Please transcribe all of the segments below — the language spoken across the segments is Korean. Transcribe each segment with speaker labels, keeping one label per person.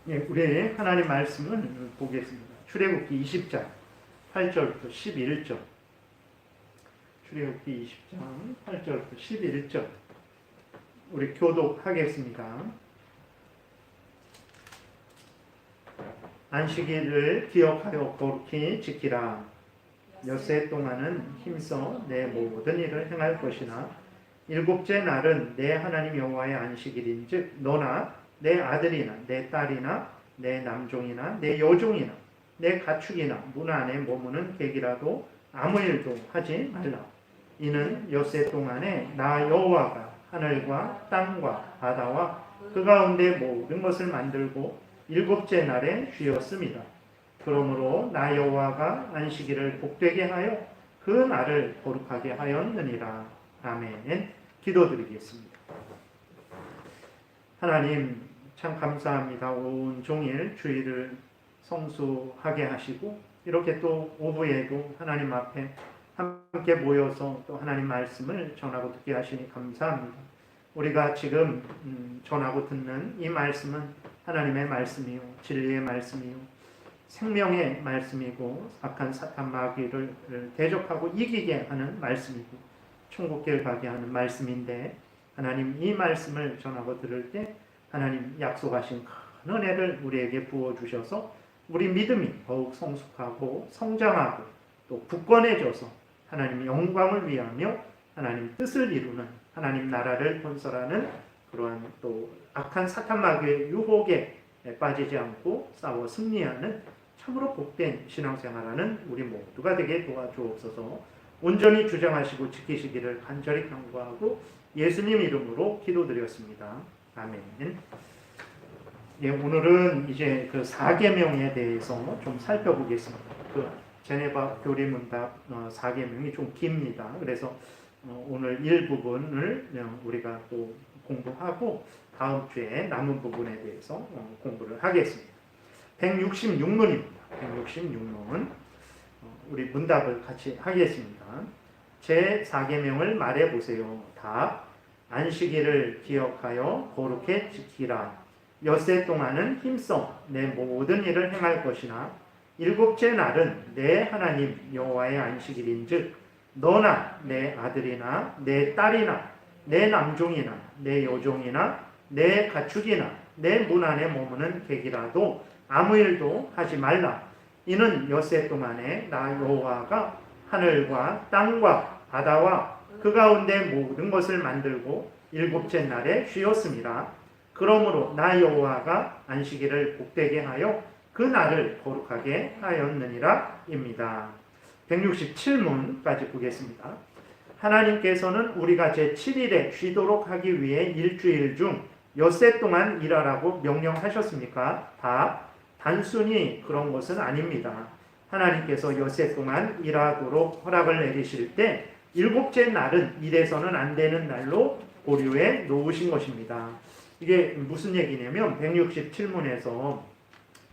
Speaker 1: 예, 우리 하나님 말씀을 보겠습니다. 출애굽기 20장 8절부터 11절. 출애굽기 20장 8절부터 11절. 우리 교독하겠습니다. 안식일을 기억하여 거룩히 지키라. 엿새 동안은 힘써 내 모든 일을 행할 것이나 일곱째 날은 내 하나님 여호와의 안식일인즉 너나 내 아들이나 내 딸이나 내 남종이나 내 여종이나 내 가축이나 문 안에 머무는 객이라도 아무 일도 하지 말라. 이는 엿새 동안에 나 여호와가 하늘과 땅과 바다와 그 가운데 모든 것을 만들고 일곱째 날에 쉬었습니다. 그러므로 나 여호와가 안식일을 복되게 하여 그 날을 거룩하게 하였느니라. 아멘. 기도드리겠습니다. 하나님 참 감사합니다. 온 종일 주일을 성수하게 하시고 이렇게 또 오후에도 하나님 앞에 함께 모여서 또 하나님 말씀을 전하고 듣게 하시니 감사합니다. 우리가 지금 전하고 듣는 이 말씀은 하나님의 말씀이요 진리의 말씀이요 생명의 말씀이고 악한 사탄 마귀를 대적하고 이기게 하는 말씀이고 천국길 가게 하는 말씀인데 하나님 이 말씀을 전하고 들을 때 하나님 약속하신 큰 은혜를 우리에게 부어주셔서 우리 믿음이 더욱 성숙하고 성장하고 또 굳건해져서 하나님 영광을 위하며 하나님 뜻을 이루는 하나님 나라를 건설하는 그러한 또 악한 사탄 마귀의 유혹에 빠지지 않고 싸워 승리하는 참으로 복된 신앙생활하는 우리 모두가 되게 도와주옵소서. 온전히 주장하시고 지키시기를 간절히 간구하고 예수님 이름으로 기도드렸습니다. 아멘. 예, 오늘은 이제 그 4계명에 대해서 좀 살펴보겠습니다. 그 제네바 교리문답 4계명이 좀 깁니다. 그래서 오늘 일부분을 우리가 또 공부하고 다음 주에 남은 부분에 대해서 공부를 하겠습니다. 166문입니다. 166문. 우리 문답을 같이 하겠습니다. 제 4계명을 말해보세요. 답. 안식일을 기억하여 거룩히 지키라. 엿새 동안은 힘써 내 모든 일을 행할 것이나 일곱째 날은 내 하나님 여호와의 안식일인즉 너나 내 아들이나 내 딸이나 내 남종이나 내 여종이나 내 가축이나 내 문 안에 머무는 객이라도 아무 일도 하지 말라. 이는 엿새 동안에 나 여호와가 하늘과 땅과 바다와 그 가운데 모든 것을 만들고 일곱째 날에 쉬었습니다. 그러므로 나 여호와가 안식일을 복되게 하여 그 날을 거룩하게 하였느니라 입니다. 167문까지 보겠습니다. 하나님께서는 우리가 제7일에 쉬도록 하기 위해 일주일 중 엿새 동안 일하라고 명령하셨습니까? 답. 단순히 그런 것은 아닙니다. 하나님께서 엿새 동안 일하도록 허락을 내리실 때 일곱째 날은 일해서는 안 되는 날로 보류해 놓으신 것입니다. 이게 무슨 얘기냐면 167문에서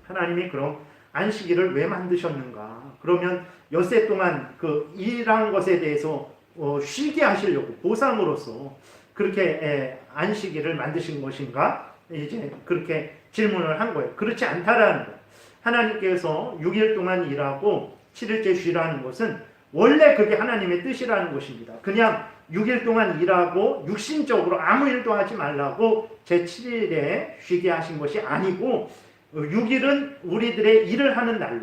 Speaker 1: 하나님이 그럼 안식일을 왜 만드셨는가? 그러면 엿새 동안 그 일한 것에 대해서 쉬게 하시려고 보상으로서 그렇게 안식일을 만드신 것인가? 이제 그렇게 질문을 한 거예요. 그렇지 않다라는 거예요. 하나님께서 6일 동안 일하고 7일째 쉬라는 것은 원래 그게 하나님의 뜻이라는 것입니다. 그냥 6일 동안 일하고 육신적으로 아무 일도 하지 말라고 제7일에 쉬게 하신 것이 아니고 6일은 우리들의 일을 하는 날로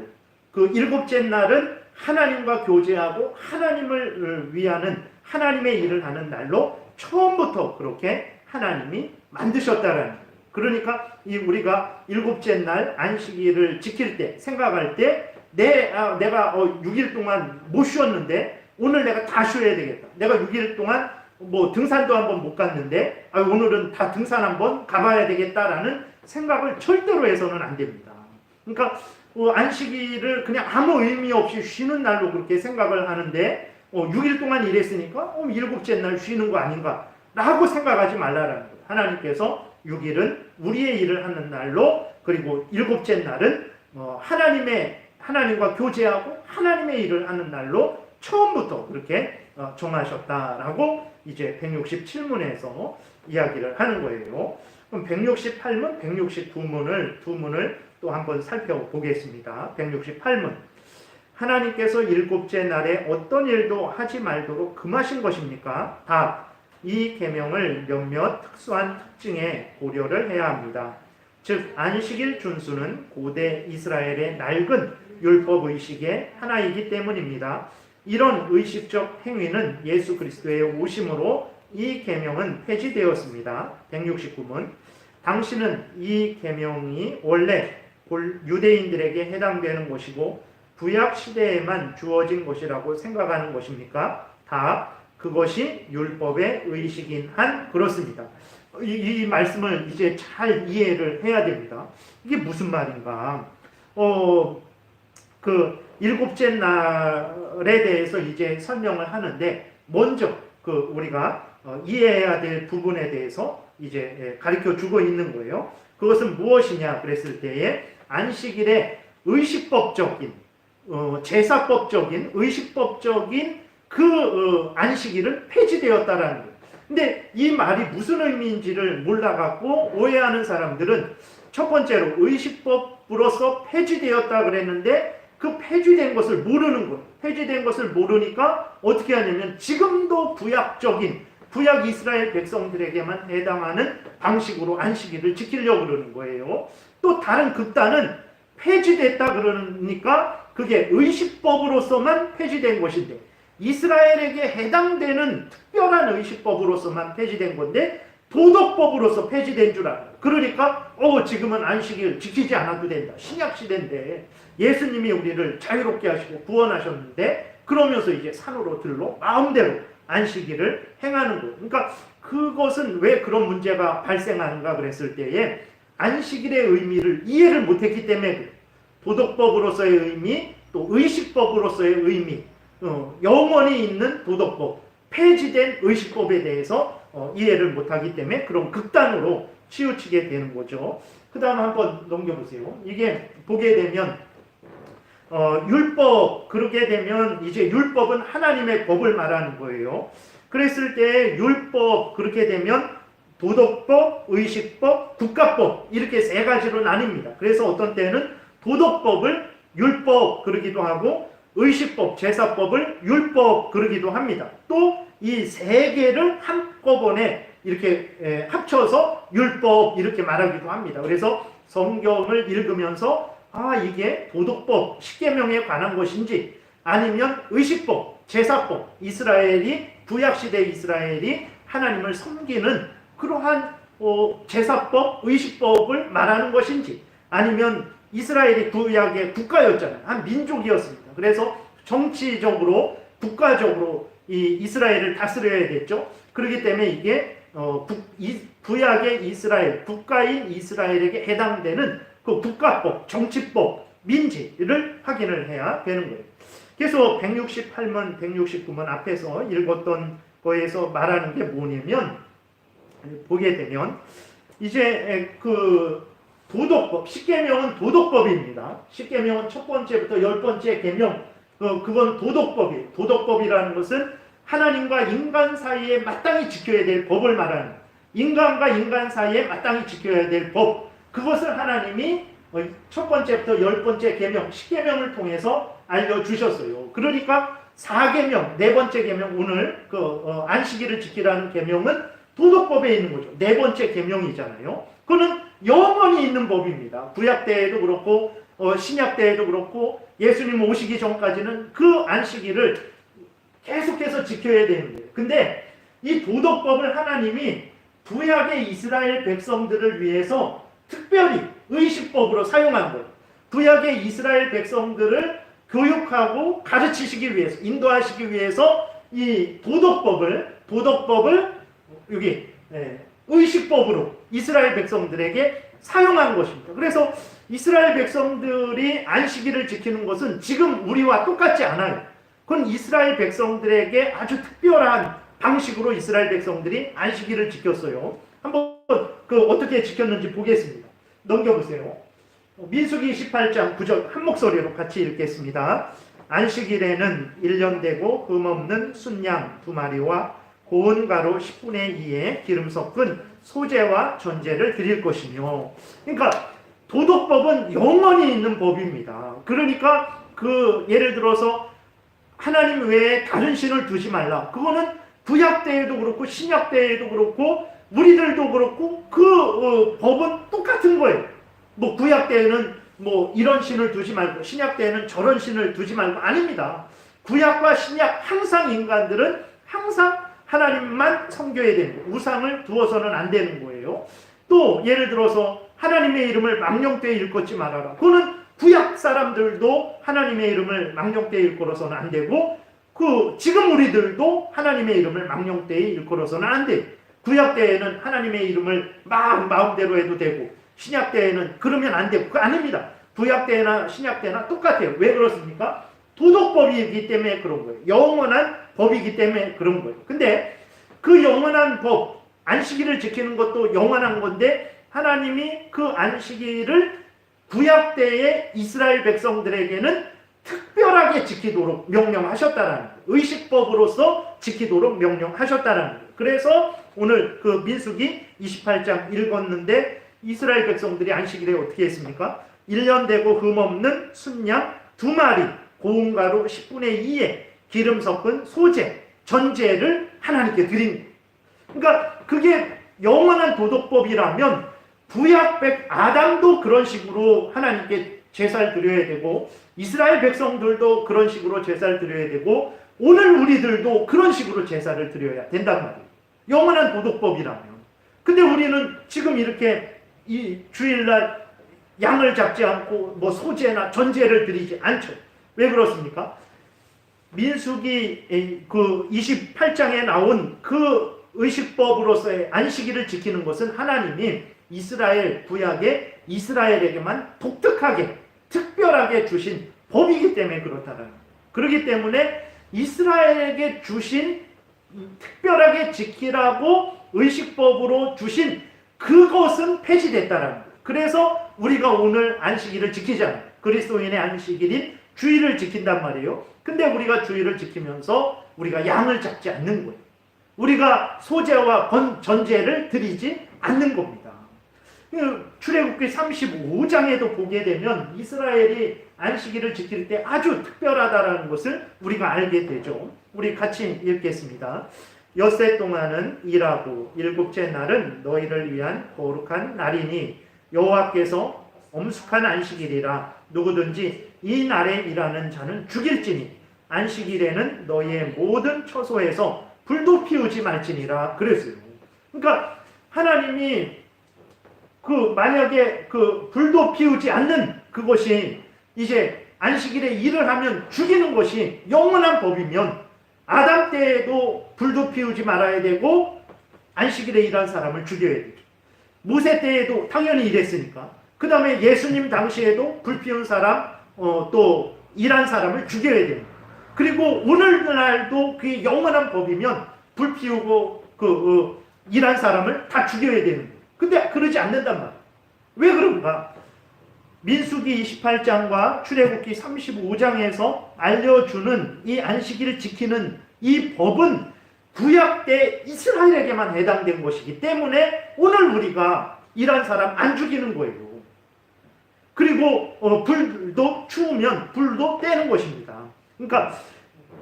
Speaker 1: 그 일곱째 날은 하나님과 교제하고 하나님을 위하는 하나님의 일을 하는 날로 처음부터 그렇게 하나님이 만드셨다라는 거예요. 그러니까 우리가 일곱째 날 안식일을 지킬 때 생각할 때 내가 6일 동안 못 쉬었는데 오늘 내가 다 쉬어야 되겠다. 내가 6일 동안 뭐 등산도 한번 못 갔는데 오늘은 다 등산 한번 가봐야 되겠다라는 생각을 절대로 해서는 안 됩니다. 그러니까 안식일을 그냥 아무 의미 없이 쉬는 날로 그렇게 생각을 하는데 6일 동안 일했으니까 7째 날 쉬는 거 아닌가 라고 생각하지 말라라는 거예요. 하나님께서 6일은 우리의 일을 하는 날로 그리고 7째 날은 하나님과 교제하고 하나님의 일을 하는 날로 처음부터 그렇게 정하셨다라고 이제 167문에서 이야기를 하는 거예요. 그럼 168문, 169문을 두 문을 또 한번 살펴보겠습니다. 168문. 하나님께서 일곱째 날에 어떤 일도 하지 말도록 금하신 것입니까? 답. 이 계명을 몇몇 특수한 특징에 고려를 해야 합니다. 즉 안식일 준수는 고대 이스라엘의 낡은 율법 의식의 하나이기 때문입니다. 이런 의식적 행위는 예수 그리스도의 오심으로 이 계명은 폐지되었습니다. 169문. 당신은 이 계명이 원래 유대인들에게 해당되는 것이고 구약 시대에만 주어진 것이라고 생각하는 것입니까? 답. 그것이 율법의 의식인 한 그렇습니다. 이 말씀을 이제 잘 이해를 해야 됩니다. 이게 무슨 말인가? 그 일곱째 날에 대해서 이제 설명을 하는데 먼저 그 우리가 이해해야 될 부분에 대해서 이제 가르쳐 주고 있는 거예요. 그것은 무엇이냐 그랬을 때에 안식일의 의식법적인 제사법적인 의식법적인 그 안식일은 폐지되었다라는 거예요. 근데 이 말이 무슨 의미인지를 몰라갖고 오해하는 사람들은 첫 번째로 의식법으로서 폐지되었다 그랬는데 그 폐지된 것을 모르는 거예요. 폐지된 것을 모르니까 어떻게 하냐면 지금도 구약 이스라엘 백성들에게만 해당하는 방식으로 안식일을 지키려고 그러는 거예요. 또 다른 극단은 폐지됐다 그러니까 그게 의식법으로서만 폐지된 것인데 이스라엘에게 해당되는 특별한 의식법으로서만 폐지된 건데 도덕법으로서 폐지된 줄 알아요. 그러니까 지금은 안식일 지키지 않아도 된다. 신약 시대인데 예수님이 우리를 자유롭게 하시고 구원하셨는데 그러면서 이제 산으로 들러 마음대로 안식일을 행하는 거예요. 그러니까 그것은 왜 그런 문제가 발생하는가 그랬을 때에 안식일의 의미를 이해를 못했기 때문에 그래요. 도덕법으로서의 의미, 또 의식법으로서의 의미, 영원히 있는 도덕법, 폐지된 의식법에 대해서 이해를 못하기 때문에 그런 극단으로 치우치게 되는 거죠. 그 다음 한번 넘겨보세요. 이게 보게 되면 율법, 그러게 되면 이제 율법은 하나님의 법을 말하는 거예요. 그랬을 때 율법, 그렇게 되면 도덕법, 의식법, 국가법 이렇게 세 가지로 나뉩니다. 그래서 어떤 때는 도덕법을 율법 그러기도 하고 의식법, 제사법을 율법 그러기도 합니다. 또 이 세 개를 한꺼번에 이렇게 합쳐서 율법 이렇게 말하기도 합니다. 그래서 성경을 읽으면서 이게 도덕법, 십계명에 관한 것인지 아니면 의식법, 제사법, 구약시대 이스라엘이 하나님을 섬기는 그러한 제사법, 의식법을 말하는 것인지 아니면 이스라엘이 구약의 국가였잖아요. 한 민족이었습니다. 그래서 정치적으로, 국가적으로 이 이스라엘을 다스려야 됐죠. 그렇기 때문에 이게 구약의 이스라엘, 국가인 이스라엘에게 해당되는 그 국가법, 정치법, 민지를 확인을 해야 되는 거예요. 그래서 168문, 169문 앞에서 읽었던 거에서 말하는 게 뭐냐면 보게 되면 이제 그 도덕법, 십계명은 도덕법입니다. 십계명은 첫 번째부터 10번째 계명, 그건 도덕법이에요. 도덕법이라는 것은 하나님과 인간 사이에 마땅히 지켜야 될 법을 말하는, 인간과 인간 사이에 마땅히 지켜야 될 법, 그것을 하나님이 첫 번째부터 10번째 계명, 십계명을 통해서 알려주셨어요. 그러니까 4계명, 네 번째 계명, 오늘 안식일을 지키라는 계명은 도덕법에 있는 거죠. 네 번째 계명이잖아요. 그거는 영원히 있는 법입니다. 구약 때에도 그렇고 신약 때에도 그렇고 예수님 오시기 전까지는 그 안식일을 계속해서 지켜야 되는 거예요. 근데 이 도덕법을 하나님이 구약의 이스라엘 백성들을 위해서 특별히 의식법으로 사용한 거예요. 구약의 이스라엘 백성들을 교육하고 가르치시기 위해서, 인도하시기 위해서 이 도덕법을 여기 의식법으로 이스라엘 백성들에게 사용한 것입니다. 그래서 이스라엘 백성들이 안식일을 지키는 것은 지금 우리와 똑같지 않아요. 그건 이스라엘 백성들에게 아주 특별한 방식으로 이스라엘 백성들이 안식일을 지켰어요. 한번 어떻게 지켰는지 보겠습니다. 넘겨보세요. 민수기 18장 9절 한 목소리로 같이 읽겠습니다. 안식일에는 1년 되고 흠없는 순양 2마리와 고운 가루 10분의 2에 기름 섞은 소제와 전제를 드릴 것이며, 그러니까 도덕법은 영원히 있는 법입니다. 그러니까 예를 들어서 하나님 외에 다른 신을 두지 말라. 그거는 구약 때에도 그렇고 신약 때에도 그렇고 우리들도 그렇고 법은 똑같은 거예요. 뭐 구약 때에는 뭐 이런 신을 두지 말고 신약 때에는 저런 신을 두지 말고 아닙니다. 구약과 신약 항상 인간들은 항상 하나님만 섬겨야 되는 거예요. 우상을 두어서는 안 되는 거예요. 또 예를 들어서 하나님의 이름을 망령되이 일컫지 말아라. 그거는 구약 사람들도 하나님의 이름을 망령되이 일컬어서는 안 되고 지금 우리들도 하나님의 이름을 망령되이 일컬어서는 안 돼요. 구약 때에는 하나님의 이름을 막 마음대로 해도 되고 신약 때에는 그러면 안 되고 그거 아닙니다. 구약 때나 신약 때나 똑같아요. 왜 그렇습니까? 도덕법이기 때문에 그런 거예요. 영원한 법이기 때문에 그런 거예요. 근데 그 영원한 법, 안식일을 지키는 것도 영원한 건데 하나님이 그 안식일을 구약 때의 이스라엘 백성들에게는 특별하게 지키도록 명령하셨다라는 거예요. 의식법으로서 지키도록 명령하셨다라는 거예요. 그래서 오늘 그 민수기 28장 읽었는데 이스라엘 백성들이 안식일에 어떻게 했습니까? 1년 되고 흠없는 순양 2마리, 고운 가루 10분의 2에 기름 섞은 소제, 전제를 하나님께 드린 거예요. 그러니까 그게 영원한 도덕법이라면 구약 아담도 그런 식으로 하나님께 제사를 드려야 되고 이스라엘 백성들도 그런 식으로 제사를 드려야 되고 오늘 우리들도 그런 식으로 제사를 드려야 된단 말이에요. 영원한 도덕법이라면. 근데 우리는 지금 이렇게 이 주일날 양을 잡지 않고 뭐 소제나 전제를 드리지 않죠. 왜 그렇습니까? 민수기 그 28장에 나온 그 의식법으로서의 안식일을 지키는 것은 하나님이 이스라엘 구약에 이스라엘에게만 독특하게 특별하게 주신 법이기 때문에 그렇다는 거예요. 그렇기 때문에 이스라엘에게 주신 특별하게 지키라고 의식법으로 주신 그것은 폐지됐다는 거예요. 그래서 우리가 오늘 안식일을 지키잖아요. 그리스도인의 안식일인 주일을 지킨단 말이에요. 근데 우리가 주일을 지키면서 우리가 양을 잡지 않는 거예요. 우리가 소제와 전제를 드리지 않는 겁니다. 출애굽기 35장에도 보게 되면 이스라엘이 안식일을 지킬 때 아주 특별하다라는 것을 우리가 알게 되죠. 우리 같이 읽겠습니다. 엿새 동안은 일하고 일곱째 날은 너희를 위한 거룩한 날이니 여호와께서 엄숙한 안식일이라 누구든지 이 날에 일하는 자는 죽일지니 안식일에는 너희의 모든 처소에서 불도 피우지 말지니라 그랬어요. 그러니까 하나님이 만약에 불도 피우지 않는 그것이 이제 안식일에 일을 하면 죽이는 것이 영원한 법이면 아담 때에도 불도 피우지 말아야 되고 안식일에 일한 사람을 죽여야 되죠. 모세 때에도 당연히 이랬으니까. 그 다음에 예수님 당시에도 불 피운 사람 또 일한 사람을 죽여야 됩니다. 그리고 오늘날도 그게 영원한 법이면 불 피우고 일한 사람을 다 죽여야 되는 거예요. 근데 그러지 않는단 말이에요. 왜 그런가? 민수기 28장과 출애굽기 35장에서 알려주는 이 안식일을 지키는 이 법은 구약 때 이스라엘에게만 해당된 것이기 때문에 오늘 우리가 일한 사람 안 죽이는 거예요. 그리고 불도 추우면 불도 떼는 것입니다. 그러니까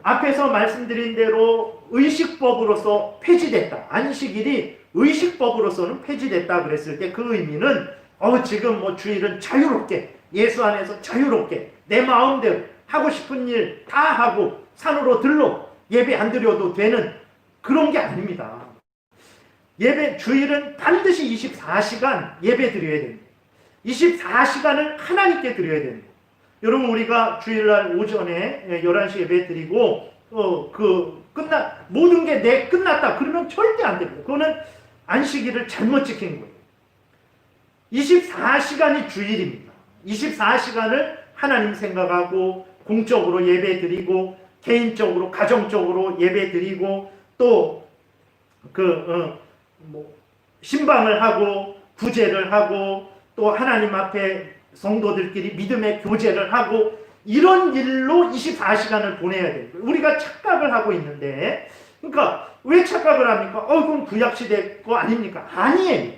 Speaker 1: 앞에서 말씀드린 대로 의식법으로서 폐지됐다. 안식일이 의식법으로서는 폐지됐다 그랬을 때 그 의미는 지금 뭐 주일은 자유롭게 예수 안에서 자유롭게 내 마음대로 하고 싶은 일 다 하고 산으로 들러 예배 안 드려도 되는 그런 게 아닙니다. 주일은 반드시 24시간 예배 드려야 됩니다. 24시간을 하나님께 드려야 됩니다. 여러분 우리가 주일날 오전에 11시 예배 드리고 모든 게 끝났다 그러면 절대 안 됩니다. 그거는 안식일을 잘못 지킨 거예요. 24시간이 주일입니다. 24시간을 하나님 생각하고 공적으로 예배 드리고 개인적으로 가정적으로 예배 드리고 또 신방을 하고 구제를 하고 또 하나님 앞에 성도들끼리 믿음의 교제를 하고 이런 일로 24시간을 보내야 돼요. 우리가 착각을 하고 있는데 그러니까 왜 착각을 합니까? 그럼 구약시대 거 아닙니까? 아니에요.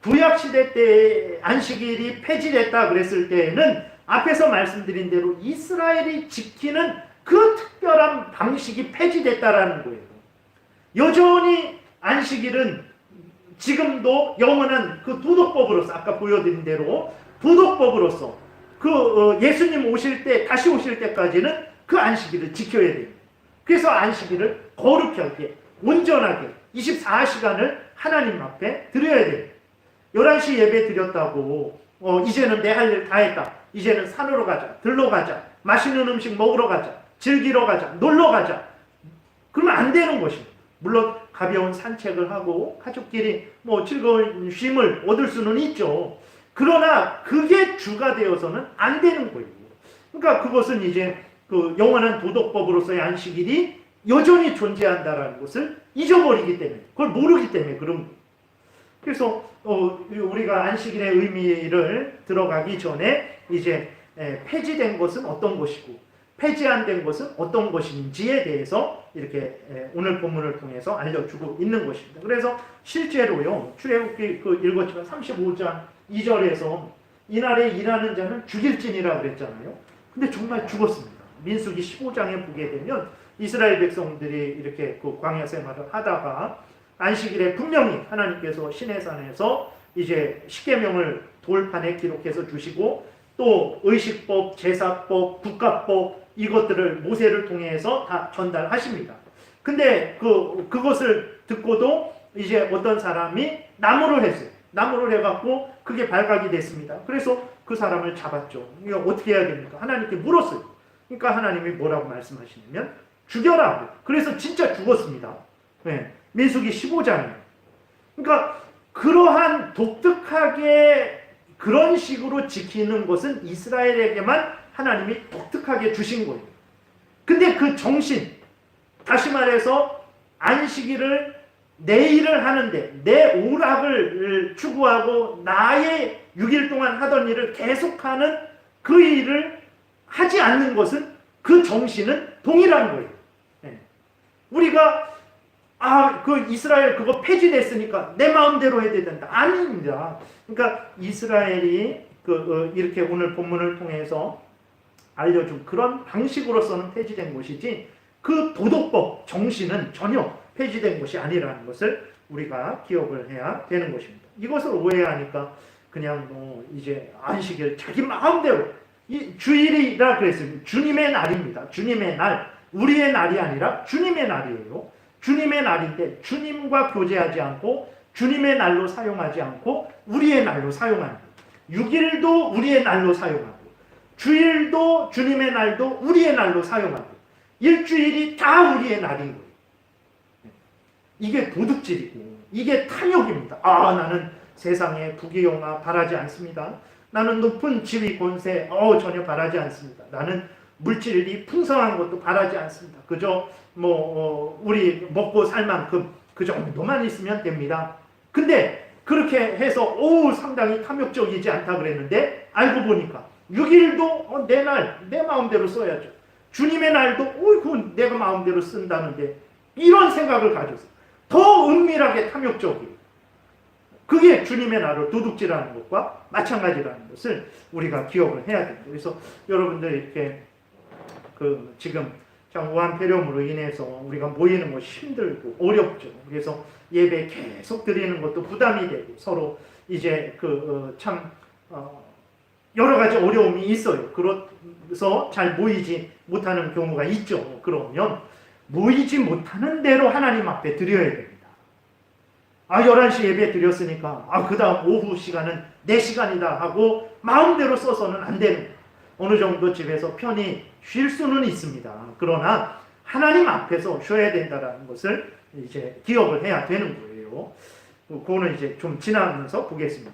Speaker 1: 구약시대 때 안식일이 폐지됐다 그랬을 때에는 앞에서 말씀드린 대로 이스라엘이 지키는 그 특별한 방식이 폐지됐다라는 거예요. 여전히 안식일은 지금도 영원한 그 도덕법으로서, 아까 보여드린 대로 도덕법으로서 예수님 오실 때, 다시 오실 때까지는 그 안식일을 지켜야 돼요. 그래서 안식일을 거룩하게, 온전하게 24시간을 하나님 앞에 드려야 돼요. 11시 예배 드렸다고 이제는 내 할 일 다 했다, 이제는 산으로 가자, 들러 가자, 맛있는 음식 먹으러 가자, 즐기러 가자, 놀러 가자, 그러면 안 되는 것입니다. 물론 가벼운 산책을 하고 가족끼리 즐거운 쉼을 얻을 수는 있죠. 그러나 그게 주가 되어서는 안 되는 거예요. 그러니까 그것은 이제 그 영원한 도덕법으로서의 안식일이 여전히 존재한다라는 것을 잊어버리기 때문에, 그걸 모르기 때문에 그런 거예요. 그래서 우리가 안식일의 의미를 들어가기 전에 이제 폐지된 것은 어떤 것이고 폐지 안 된 것은 어떤 것인지에 대해서 이렇게 오늘 본문을 통해서 알려주고 있는 것입니다. 그래서 실제로요, 출애굽기 읽었지만 35장 2절에서 이날에 일하는 자는 죽일지니라 그랬잖아요. 근데 정말 죽었습니다. 민수기 15장에 보게 되면 이스라엘 백성들이 이렇게 그 광야 생활을 하다가 안식일에 분명히 하나님께서 시내산에서 이제 십계명을 돌판에 기록해서 주시고 또 의식법, 제사법, 국가법 이것들을 모세를 통해서 다 전달하십니다. 근데 그것을 듣고도 이제 어떤 사람이 나무를 했어요. 나무를 해갖고 그게 발각이 됐습니다. 그래서 그 사람을 잡았죠. 이거 어떻게 해야 됩니까? 하나님께 물었어요. 그러니까 하나님이 뭐라고 말씀하시냐면 죽여라. 그래서 진짜 죽었습니다. 네. 민수기 15장이에요. 그러니까 그러한 독특하게 그런 식으로 지키는 것은 이스라엘에게만 하나님이 독특하게 주신 거예요. 근데 그 정신, 다시 말해서 안식일을 내 일을 하는데 내 오락을 추구하고 나의 6일 동안 하던 일을 계속하는 그 일을 하지 않는 것은 그 정신은 동일한 거예요. 네. 우리가 그 이스라엘 그거 폐지됐으니까 내 마음대로 해야 된다. 아닙니다. 그러니까 이스라엘이 이렇게 오늘 본문을 통해서 알려준 그런 방식으로서는 폐지된 것이지 그 도덕법 정신은 전혀 폐지된 것이 아니라는 것을 우리가 기억을 해야 되는 것입니다. 이것을 오해하니까 그냥 이제 안식일 자기 마음대로 이 주일이라 그랬습니다. 주님의 날입니다. 주님의 날, 우리의 날이 아니라 주님의 날이에요. 주님의 날인데 주님과 교제하지 않고 주님의 날로 사용하지 않고 우리의 날로 사용하는 거예요. 6일도 우리의 날로 사용하고 주일도 주님의 날도 우리의 날로 사용하고 일주일이 다 우리의 날인 거예요. 이게 도둑질이고 이게 탐욕입니다. 나는 세상에 부귀영화 바라지 않습니다. 나는 높은 지위 권세 전혀 바라지 않습니다. 나는 물질이 풍성한 것도 바라지 않습니다. 그저 우리 먹고 살 만큼 그 정도만 있으면 됩니다. 근데 그렇게 해서 상당히 탐욕적이지 않다 그랬는데 알고 보니까 6일도 내 날, 내 마음대로 써야죠. 주님의 날도 그건 내가 마음대로 쓴다는데 이런 생각을 가져서 더 은밀하게 탐욕적이에요. 그게 주님의 날을 도둑질하는 것과 마찬가지라는 것을 우리가 기억을 해야 됩니다. 그래서 여러분들 이렇게 지금 우한 폐렴으로 인해서 우리가 모이는 것이 힘들고 어렵죠. 그래서 예배 계속 드리는 것도 부담이 되고 서로 이제 참 여러 가지 어려움이 있어요. 그래서 잘 모이지 못하는 경우가 있죠. 그러면 모이지 못하는 대로 하나님 앞에 드려야 됩니다. 11시 예배 드렸으니까 그 다음 오후 시간은 내 시간이다 하고 마음대로 써서는 안 되는 거예요. 어느 정도 집에서 편히 쉴 수는 있습니다. 그러나 하나님 앞에서 쉬어야 된다는 것을 이제 기억을 해야 되는 거예요. 그거는 이제 좀 지나면서 보겠습니다.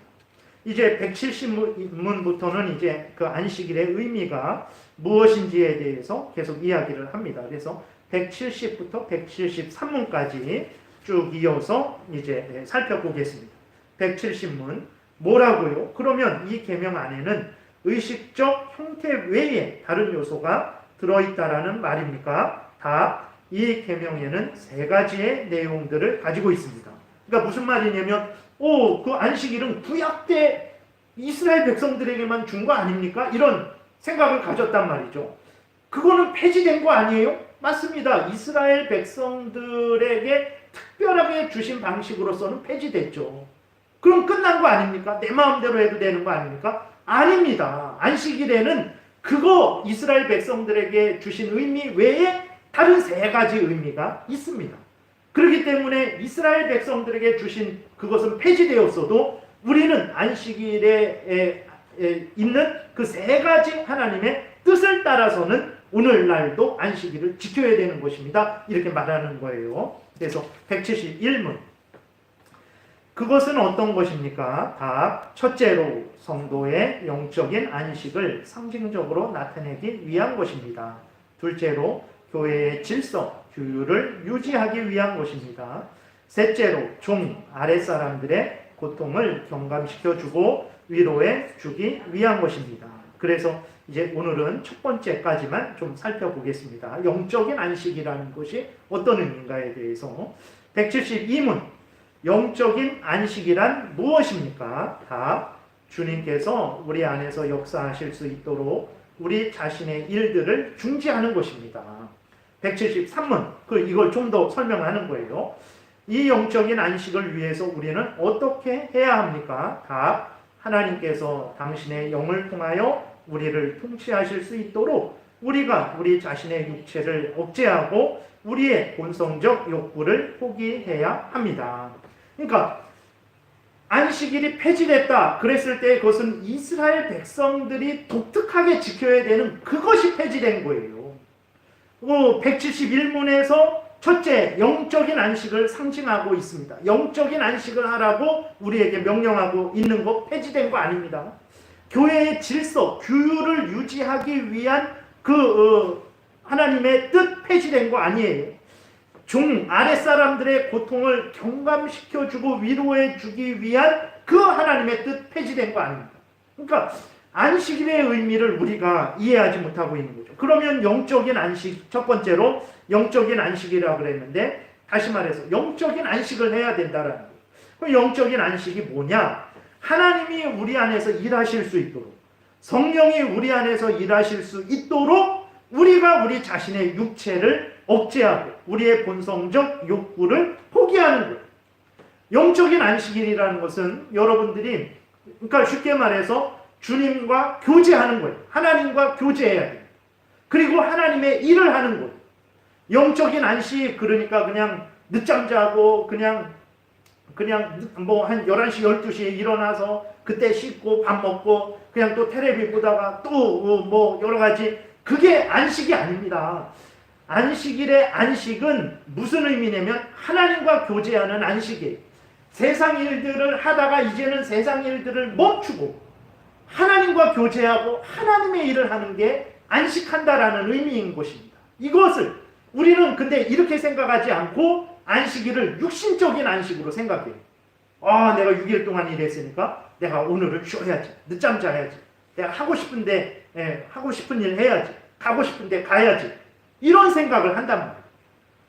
Speaker 1: 이제 170문부터는 이제 그 안식일의 의미가 무엇인지에 대해서 계속 이야기를 합니다. 그래서 170부터 173문까지 쭉 이어서 이제 살펴보겠습니다. 170문 뭐라고요? 그러면 이 계명 안에는 의식적 형태 외에 다른 요소가 들어있다라는 말입니까? 답, 이 계명에는 세 가지의 내용들을 가지고 있습니다. 그러니까 무슨 말이냐면, 그 안식일은 구약 때 이스라엘 백성들에게만 준 거 아닙니까? 이런 생각을 가졌단 말이죠. 그거는 폐지된 거 아니에요? 맞습니다. 이스라엘 백성들에게 특별하게 주신 방식으로서는 폐지됐죠. 그럼 끝난 거 아닙니까? 내 마음대로 해도 되는 거 아닙니까? 아닙니다. 안식일에는 그거 이스라엘 백성들에게 주신 의미 외에 다른 세 가지 의미가 있습니다. 그렇기 때문에 이스라엘 백성들에게 주신 그것은 폐지되었어도 우리는 안식일에 있는 그 세 가지 하나님의 뜻을 따라서는 오늘날도 안식일을 지켜야 되는 것입니다. 이렇게 말하는 거예요. 그래서 171문. 그것은 어떤 것입니까? 답. 첫째로 성도의 영적인 안식을 상징적으로 나타내기 위한 것입니다. 둘째로 교회의 질서, 규율을 유지하기 위한 것입니다. 셋째로 종, 아랫사람들의 고통을 경감시켜주고 위로해 주기 위한 것입니다. 그래서 이제 오늘은 첫 번째까지만 좀 살펴보겠습니다. 영적인 안식이라는 것이 어떤 의미인가에 대해서. 172문. 영적인 안식이란 무엇입니까? 답. 주님께서 우리 안에서 역사하실 수 있도록 우리 자신의 일들을 중지하는 것입니다. 173문. 이걸 좀 더 설명하는 거예요. 이 영적인 안식을 위해서 우리는 어떻게 해야 합니까? 답. 하나님께서 당신의 영을 통하여 우리를 통치하실 수 있도록 우리가 우리 자신의 육체를 억제하고 우리의 본성적 욕구를 포기해야 합니다. 그러니까 안식일이 폐지됐다 그랬을 때 그것은 이스라엘 백성들이 독특하게 지켜야 되는 그것이 폐지된 거예요. 171문에서 첫째, 영적인 안식을 상징하고 있습니다. 영적인 안식을 하라고 우리에게 명령하고 있는 거 폐지된 거 아닙니다. 교회의 질서, 규율을 유지하기 위한 하나님의 뜻 폐지된 거 아니에요. 종, 아랫사람들의 고통을 경감시켜주고 위로해주기 위한 그 하나님의 뜻 폐지된 거 아닙니다. 그러니까 안식일의 의미를 우리가 이해하지 못하고 있는 거죠. 그러면 영적인 안식, 첫 번째로 영적인 안식이라고 그랬는데 다시 말해서 영적인 안식을 해야 된다라는 거예요. 그럼 영적인 안식이 뭐냐? 하나님이 우리 안에서 일하실 수 있도록, 성령이 우리 안에서 일하실 수 있도록 우리가 우리 자신의 육체를 억제하고 우리의 본성적 욕구를 포기하는 거예요. 영적인 안식일이라는 것은 여러분들이, 그러니까 쉽게 말해서 주님과 교제하는 거예요. 하나님과 교제해야 돼요. 그리고 하나님의 일을 하는 거예요. 영적인 안식, 그러니까 그냥 늦잠 자고 그냥 뭐 한 11시, 12시에 일어나서 그때 씻고 밥 먹고 그냥 또 텔레비 보다가 또 뭐 여러 가지, 그게 안식이 아닙니다. 안식일의 안식은 무슨 의미냐면 하나님과 교제하는 안식이에요. 세상 일들을 하다가 이제는 세상 일들을 멈추고 하나님과 교제하고 하나님의 일을 하는 게 안식한다라는 의미인 것입니다. 이것을 우리는 근데 이렇게 생각하지 않고 안식일을 육신적인 안식으로 생각해요. 내가 6일 동안 일했으니까 내가 오늘은 쉬어야지, 늦잠 자야지, 내가 하고 싶은데 하고 싶은 일 해야지, 가고 싶은데 가야지, 이런 생각을 한단 말이에요.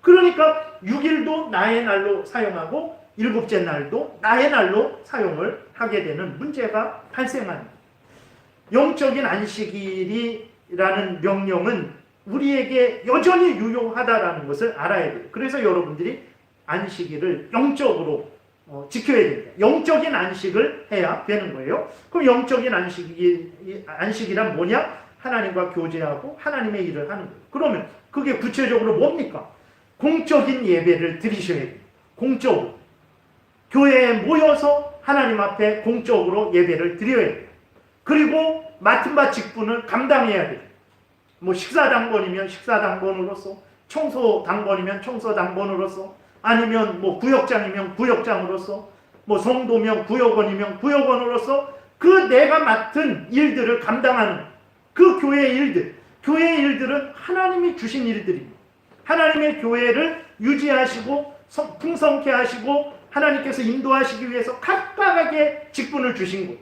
Speaker 1: 그러니까 6일도 나의 날로 사용하고 7째 날도 나의 날로 사용을 하게 되는 문제가 발생합니다. 영적인 안식일이라는 명령은 우리에게 여전히 유용하다라는 것을 알아야 돼요. 그래서 여러분들이 안식일을 영적으로 지켜야 됩니다. 영적인 안식을 해야 되는 거예요. 그럼 영적인 안식이란 뭐냐? 하나님과 교제하고 하나님의 일을 하는 거예요. 그러면 그게 구체적으로 뭡니까? 공적인 예배를 드리셔야 돼요. 공적으로. 교회에 모여서 하나님 앞에 공적으로 예배를 드려야 돼요. 그리고 맡은 바 직분을 감당해야 돼요. 뭐 식사당번이면 식사당번으로서, 청소당번이면 청소당번으로서, 아니면 뭐 구역장이면 구역장으로서, 뭐 성도면 구역원이면 구역원으로서 그 내가 맡은 일들을 감당하는 그 교회의 일들, 교회의 일들은 하나님이 주신 일들입니다. 하나님의 교회를 유지하시고 풍성케 하시고 하나님께서 인도하시기 위해서 각각의 직분을 주신 것,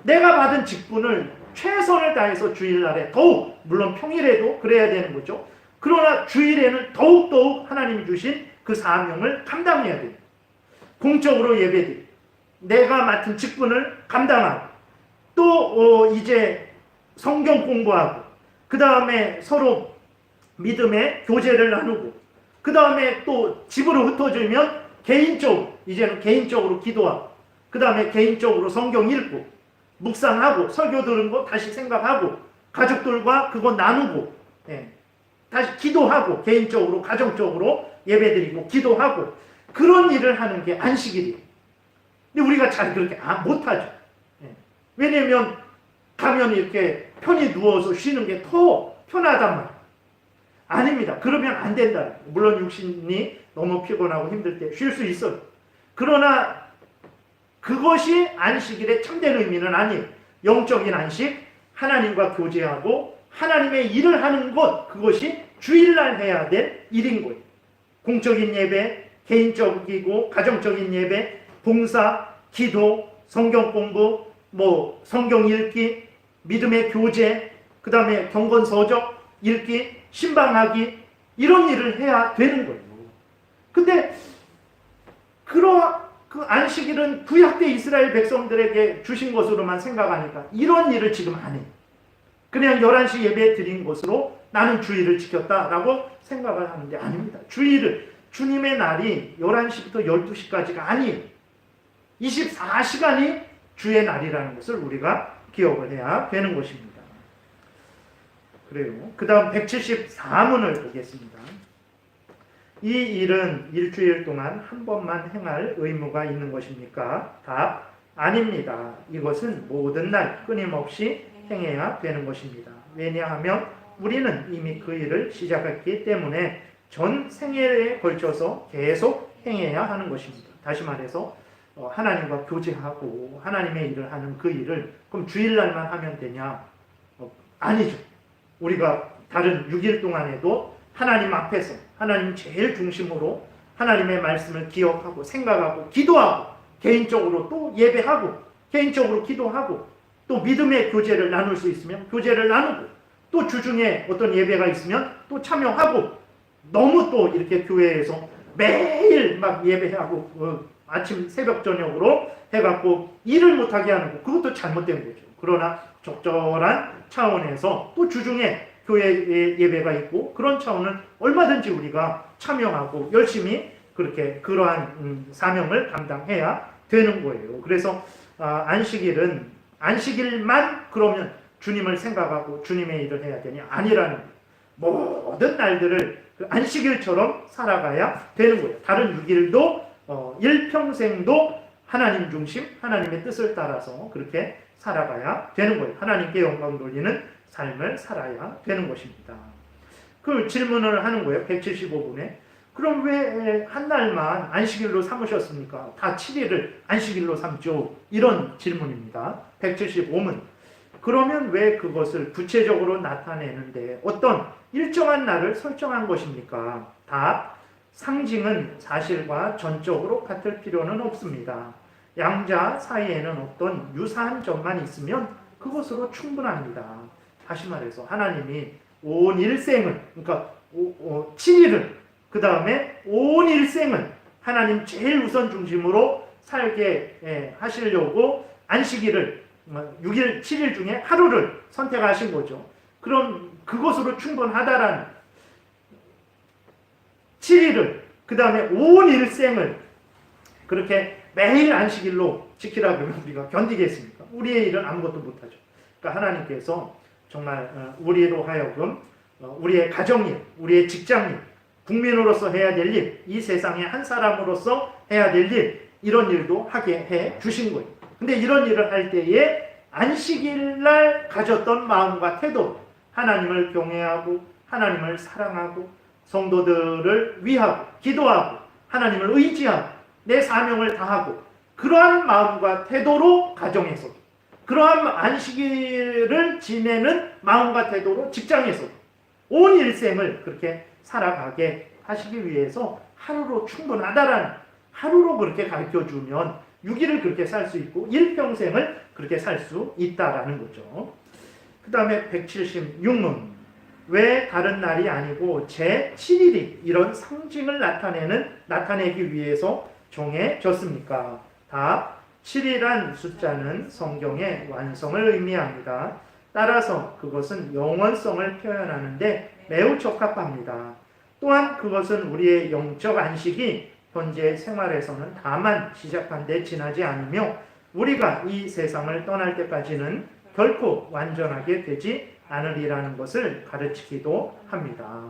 Speaker 1: 내가 받은 직분을 최선을 다해서 주일날에, 더욱 물론 평일에도 그래야 되는 거죠. 그러나 주일에는 더욱더욱 하나님이 주신 그 사명을 감당해야 돼요. 공적으로 예배드리고 내가 맡은 직분을 감당하고 또 이제 성경 공부하고 그 다음에 서로 믿음의 교제를 나누고 그 다음에 또 집으로 흩어지면 개인적으로 이제는 개인적으로 기도하고 그 다음에 개인적으로 성경 읽고 묵상하고 설교 들은 거 다시 생각하고 가족들과 그거 나누고 다시 기도하고 개인적으로 가정적으로 예배드리고 기도하고 그런 일을 하는 게 안식일이에요. 근데 우리가 잘 그렇게 못하죠. 왜냐면 가면 이렇게 편히 누워서 쉬는 게 더 편하단 말이에요. 아닙니다. 그러면 안 된다. 물론 육신이 너무 피곤하고 힘들 때 쉴 수 있어요. 그러나 그것이 안식일의 참된 의미는 아니에요. 영적인 안식, 하나님과 교제하고 하나님의 일을 하는 것, 그것이 주일날 해야 될 일인 거예요. 공적인 예배, 개인적이고 가정적인 예배, 봉사, 기도, 성경 공부, 성경 읽기, 믿음의 교제, 그 다음에 경건서적 읽기, 신방하기 이런 일을 해야 되는 거예요. 근데 그 안식일은 구약 때 이스라엘 백성들에게 주신 것으로만 생각하니까 이런 일을 지금 안 해요. 그냥 11시 예배 드린 것으로 나는 주일을 지켰다라고 생각을 하는데 아닙니다. 주일을 주님의 날이 11시부터 12시까지가 아니에요. 24시간이 주의 날이라는 것을 우리가 기억을 해야 되는 것입니다. 그래요. 그 다음 174문을 보겠습니다. 이 일은 일주일 동안 한 번만 행할 의무가 있는 것입니까? 답, 아닙니다. 이것은 모든 날 끊임없이 행해야 되는 것입니다. 왜냐하면 우리는 이미 그 일을 시작했기 때문에 전 생애에 걸쳐서 계속 행해야 하는 것입니다. 다시 말해서 하나님과 교제하고 하나님의 일을 하는 그 일을 그럼 주일날만 하면 되냐? 아니죠. 우리가 다른 6일 동안에도 하나님 앞에서 하나님 제일 중심으로 하나님의 말씀을 기억하고 생각하고 기도하고 개인적으로 또 예배하고 개인적으로 기도하고 또 믿음의 교제를 나눌 수 있으면 교제를 나누고 또 주중에 어떤 예배가 있으면 또 참여하고 너무 또 이렇게 교회에서 매일 막 예배하고 아침 새벽 저녁으로 해갖고 일을 못하게 하는 거 그것도 잘못된 거죠. 그러나 적절한 차원에서 또 주중에 교회 예배가 있고 그런 차원은 얼마든지 우리가 참여하고 열심히 그렇게 그러한 사명을 감당해야 되는 거예요. 그래서 안식일만 그러면 주님을 생각하고 주님의 일을 해야 되냐? 아니라는 거예요. 모든 날들을 그 안식일처럼 살아가야 되는 거예요. 다른 6일도 일평생도 하나님 중심, 하나님의 뜻을 따라서 그렇게 살아가야 되는 거예요. 하나님께 영광 돌리는 삶을 살아야 되는 것입니다. 그 질문을 하는 거예요. 175분에. 그럼 왜 한 날만 안식일로 삼으셨습니까? 다 7일을 안식일로 삼죠. 이런 질문입니다. 175문. 그러면 왜 그것을 구체적으로 나타내는데 어떤 일정한 날을 설정한 것입니까? 답. 상징은 사실과 전적으로 같을 필요는 없습니다. 양자 사이에는 어떤 유사한 점만 있으면 그것으로 충분합니다. 다시 말해서 하나님이 온 일생을 그러니까 7일을 그 다음에 온 일생을 하나님 제일 우선 중심으로 살게 하시려고 안식일을 6일, 7일 중에 하루를 선택하신 거죠. 그럼 그것으로 충분하다라는 7일을 그 다음에 온 일생을 그렇게 매일 안식일로 지키라 그러면 우리가 견디겠습니까? 우리의 일은 아무것도 못하죠. 그러니까 하나님께서 정말 우리로 하여금 우리의 가정일, 우리의 직장일, 국민으로서 해야 될 일, 이 세상의 한 사람으로서 해야 될 일, 이런 일도 하게 해 주신 거예요. 근데 이런 일을 할 때에 안식일날 가졌던 마음과 태도, 하나님을 경외하고 하나님을 사랑하고 성도들을 위하고 기도하고 하나님을 의지하고 내 사명을 다하고 그러한 마음과 태도로 가정에서 그러한 안식일을 지내는 마음과 태도로 직장에서 온 일생을 그렇게 살아가게 하시기 위해서 하루로 충분하다라는 하루로 그렇게 가르쳐주면 6일을 그렇게 살 수 있고 일평생을 그렇게 살 수 있다라는 거죠. 그 다음에 176문 왜 다른 날이 아니고 제7일이 이런 상징을 나타내기 위해서 정해졌습니까? 답. 7이란 숫자는 성경의 완성을 의미합니다. 따라서 그것은 영원성을 표현하는데 매우 적합합니다. 또한 그것은 우리의 영적 안식이 현재 생활에서는 다만 시작한 데 지나지 않으며 우리가 이 세상을 떠날 때까지는 결코 완전하게 되지 않으리라는 것을 가르치기도 합니다.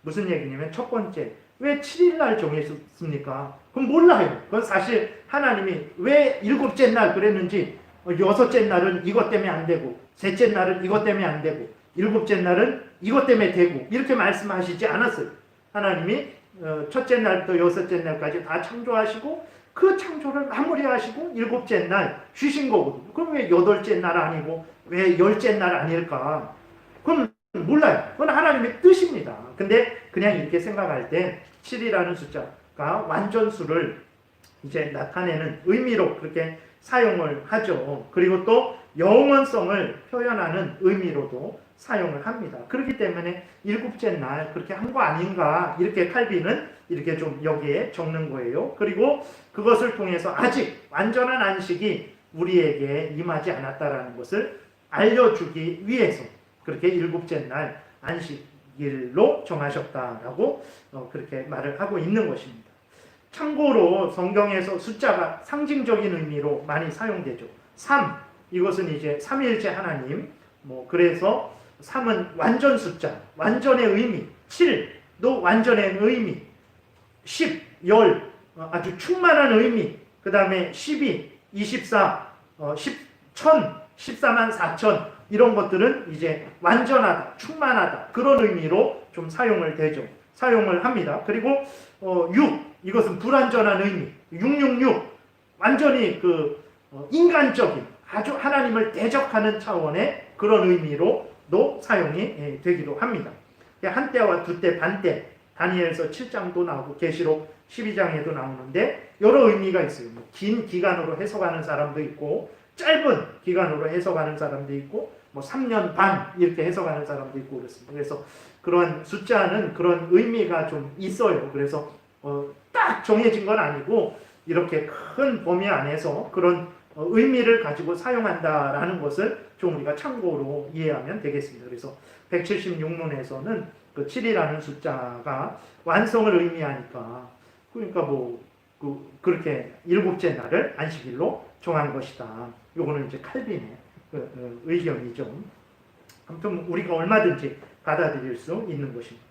Speaker 1: 무슨 얘기냐면 첫 번째, 왜 7일 날 정했습니까? 그럼 몰라요. 그건 사실 하나님이 왜 일곱째 날 그랬는지, 여섯째 날은 이것 때문에 안 되고, 셋째 날은 이것 때문에 안 되고, 일곱째 날은 이것 때문에 되고, 이렇게 말씀하시지 않았어요. 하나님이 첫째 날부터 여섯째 날까지 다 창조하시고, 그 창조를 마무리하시고 일곱째 날 쉬신 거거든요. 그럼 왜 여덟째 날 아니고 왜 열째 날 아닐까? 그건 몰라요. 그건 하나님의 뜻입니다. 근데 그냥 이렇게 생각할 때 7이라는 숫자가 완전수를 이제 나타내는 의미로 그렇게 사용을 하죠. 그리고 또 영원성을 표현하는 의미로도 사용을 합니다. 그렇기 때문에 일곱째 날 그렇게 한 거 아닌가 이렇게 칼빈은 이렇게 좀 여기에 적는 거예요. 그리고 그것을 통해서 아직 완전한 안식이 우리에게 임하지 않았다라는 것을 알려주기 위해서 그렇게 일곱째 날 안식일로 정하셨다라고 그렇게 말을 하고 있는 것입니다. 참고로 성경에서 숫자가 상징적인 의미로 많이 사용되죠. 3, 이것은 이제 삼위일체 하나님, 그래서 3은 완전 숫자, 완전의 의미, 7도 완전의 의미, 10, 열, 아주 충만한 의미, 그 다음에 12, 24, 10, 1000, 14만 4천 이런 것들은 이제 완전하다, 충만하다 그런 의미로 좀 사용을 합니다. 그리고 6, 이것은 불완전한 의미, 666 완전히 인간적인 아주 하나님을 대적하는 차원의 그런 의미로도 사용이 되기도 합니다. 한때와 두때, 반때, 다니엘서 7장도 나오고 계시록 12장에도 나오는데 여러 의미가 있어요. 긴 기간으로 해석하는 사람도 있고 짧은 기간으로 해석하는 사람도 있고 3년 반 이렇게 해석하는 사람도 있고 그렇습니다. 그래서 그런 숫자는 그런 의미가 좀 있어요. 그래서 딱 정해진 건 아니고 이렇게 큰 범위 안에서 그런 의미를 가지고 사용한다라는 것을 좀 우리가 참고로 이해하면 되겠습니다. 그래서 176문에서는 그 7이라는 숫자가 완성을 의미하니까 그러니까 그렇게 일곱째 날을 안식일로 정한 것이다. 요거는 이제 칼빈의 의견이죠. 아무튼 우리가 얼마든지 받아들일 수 있는 것입니다.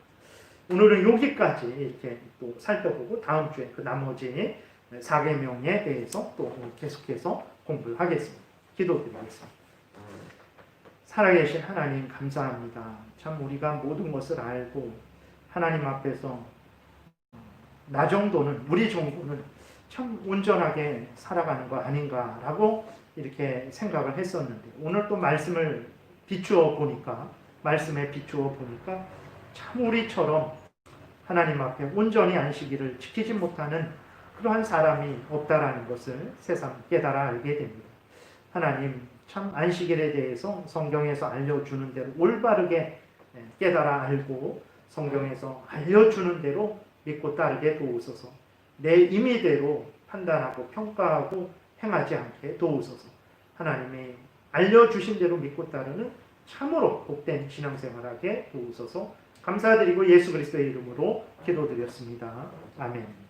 Speaker 1: 오늘은 여기까지 이렇게 또 살펴보고 다음 주에 그 나머지 4계명에 대해서 또 계속해서 공부를 하겠습니다. 기도드리겠습니다. 살아계신 하나님 감사합니다. 참 우리가 모든 것을 알고 하나님 앞에서 나 정도는 우리 정도는 참 온전하게 살아가는 거 아닌가라고 이렇게 생각을 했었는데 오늘 또 말씀에 비추어 보니까 참 우리처럼 하나님 앞에 온전히 안식일을 지키지 못하는 그러한 사람이 없다라는 것을 새삼 깨달아 알게 됩니다. 하나님 참 안식일에 대해서 성경에서 알려주는 대로 올바르게 깨달아 알고 성경에서 알려주는 대로 믿고 따르게 도우소서. 내 임의대로 판단하고 평가하고 행하지 않게 도우소서. 하나님이 알려주신 대로 믿고 따르는 참으로 복된 신앙생활하게 도우소서. 감사드리고 예수 그리스도의 이름으로 기도드렸습니다. 아멘.